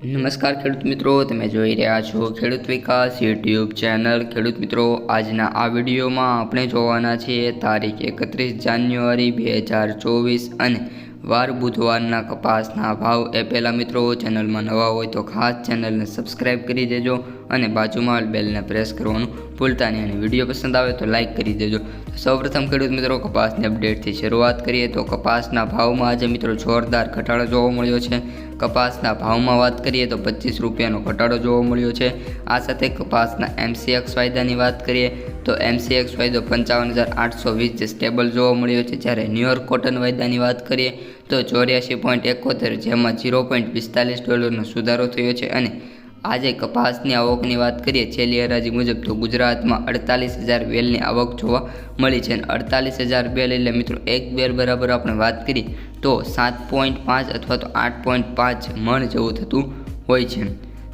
નમસ્કાર ખેડૂત મિત્રો, તમે જોઈ રહ્યા છો ખેડૂત વિકાસ યુટ્યુબ ચેનલ। ખેડૂત મિત્રો, આજના આ વિડીયોમાં આપણે જોવાના છીએ તારીખ 31 જાન્યુઆરી 2024 અને વાર બુધવારના કપાસના ભાવ। એ પહેલાં મિત્રો, ચેનલમાં નવા હોય તો ખાસ ચેનલને સબસ્ક્રાઈબ કરી દેજો અને બાજુમાં બેલને પ્રેસ કરવાનું ભૂલતા નહીં અને વિડીયો પસંદ આવે તો લાઇક કરી દેજો। સૌપ્રથમ ખેડૂત મિત્રો, કપાસની અપડેટથી શરૂઆત કરીએ તો કપાસના ભાવમાં આજે મિત્રો જોરદાર ઘટાડો જોવા મળ્યો છે। કપાસના ભાવમાં વાત કરીએ તો 25 રૂપિયાનો ઘટાડો જોવા મળ્યો છે। આ સાથે કપાસના MCX વાયદાની વાત કરીએ તો MCX વાયદો 55,820 જે સ્ટેબલ જોવા મળ્યો છે, જ્યારે ન્યુયોર્ક કોટન વાયદાની વાત કરીએ તો 84.71 જેમાં $0.45 સુધારો થયો છે। અને આજે કપાસની આવકની વાત કરીએ છેલ્લી હરાજી મુજબ તો ગુજરાતમાં 48,000 બેલની આવક જોવા મળી છે અને 48,000 બેલ એટલે મિત્રો એક બેલ બરાબર આપણે વાત કરીએ તો 7.5 અથવા તો 8.5 મણ જેવું થતું હોય છે।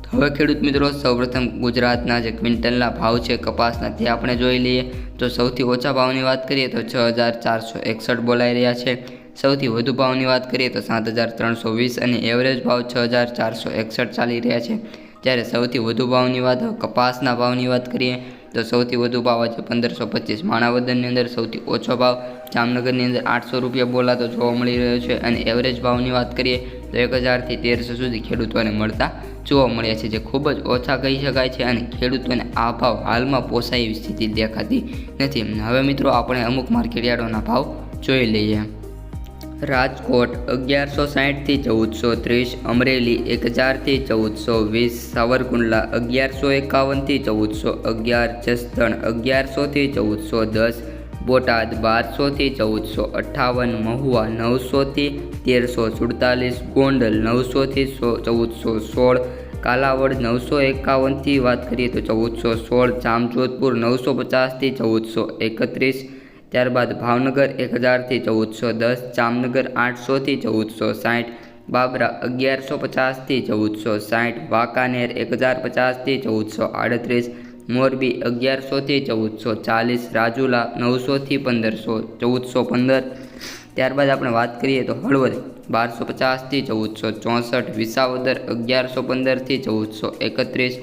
તો હવે ખેડૂત મિત્રો, સૌપ્રથમ ગુજરાતના જે ક્વિન્ટલના ભાવ છે કપાસના તે આપણે જોઈ લઈએ તો સૌથી ઓછા ભાવની વાત કરીએ તો 6,461 બોલાઈ રહ્યા છે। સૌથી વધુ ભાવની વાત કરીએ તો 7,320 અને એવરેજ ભાવ 6,461 ચાલી રહ્યા છે। જ્યારે સૌથી વધુ ભાવની વાત કપાસના ભાવની વાત કરીએ તો સૌથી વધુ ભાવ છે 1,525। માણાવદરની અંદર સૌથી ઓછો ભાવ જામનગરની અંદર 800 રૂપિયા બોલાતો જોવા મળી રહ્યો છે અને એવરેજ ભાવની વાત કરીએ તો 1,000 થી 1,300 સુધી ખેડૂતોને મળતા જોવા મળ્યા છે, જે ખૂબ જ ઓછા કહી શકાય છે અને ખેડૂતોને આ ભાવ હાલમાં પોસાય એવી સ્થિતિ દેખાતી નથી। હવે મિત્રો, આપણે અમુક માર્કેટયાર્ડોના ભાવ જોઈ લઈએ। રાજકોટ 1160 થી 1430, અમરેલી 1000 થી 1420, સાવરકુંડલા 1151 થી 1411, જસદણ 1100 થી 1410, બોટાદ 1200 થી 1458, મહુવા 900 થી 1347, ગોંડલ 900 થી 1416, કાલાવડ 951 થી વાત કરીએ તો 1416, જામજોધપુર 950 થી 1431, ત્યારબાદ ભાવનગર 1000 થી 1410, જામનગર 800 થી 1460, બાબરા 1150 થી 1460, વાંકાનેર 1050 થી 1438, મોરબી 1100 થી 1440, રાજુલા 900 થી 1415। ત્યારબાદ આપણે વાત કરીએ તો હળવદ 1250 થી 1464, વિસાવદર 1115 થી 1431,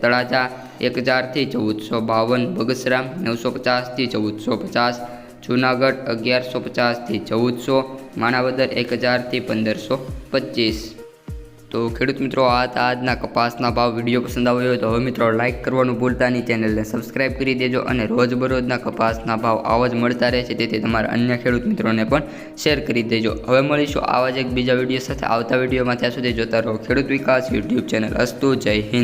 તળાજા 1000 થી 1452, બગસરા 950 થી 1450, જૂનાગઢ 1150 થી 1400, માણાવદર 1000 થી 1525। તો ખેડૂત મિત્રો, આ હતા આજના કપાસના ભાવ। વિડીયો પસંદ આવ્યો હોય તો હવે મિત્રો લાઇક કરવાનું ભૂલતા નહીં, ચેનલને સબસ્ક્રાઈબ કરી દેજો અને રોજબરોજના કપાસના ભાવ આવા જ મળતા રહે છે, તેથી તમારા અન્ય ખેડૂત મિત્રોને પણ શેર કરી દેજો। હવે મળીશું આવા જ એક બીજા વિડીયો સાથે આવતા વિડીયોમાં। ત્યાં સુધી જોતા રહો ખેડૂત વિકાસ યુટ્યુબ ચેનલ। અસ્તુ, જય હિન્દ।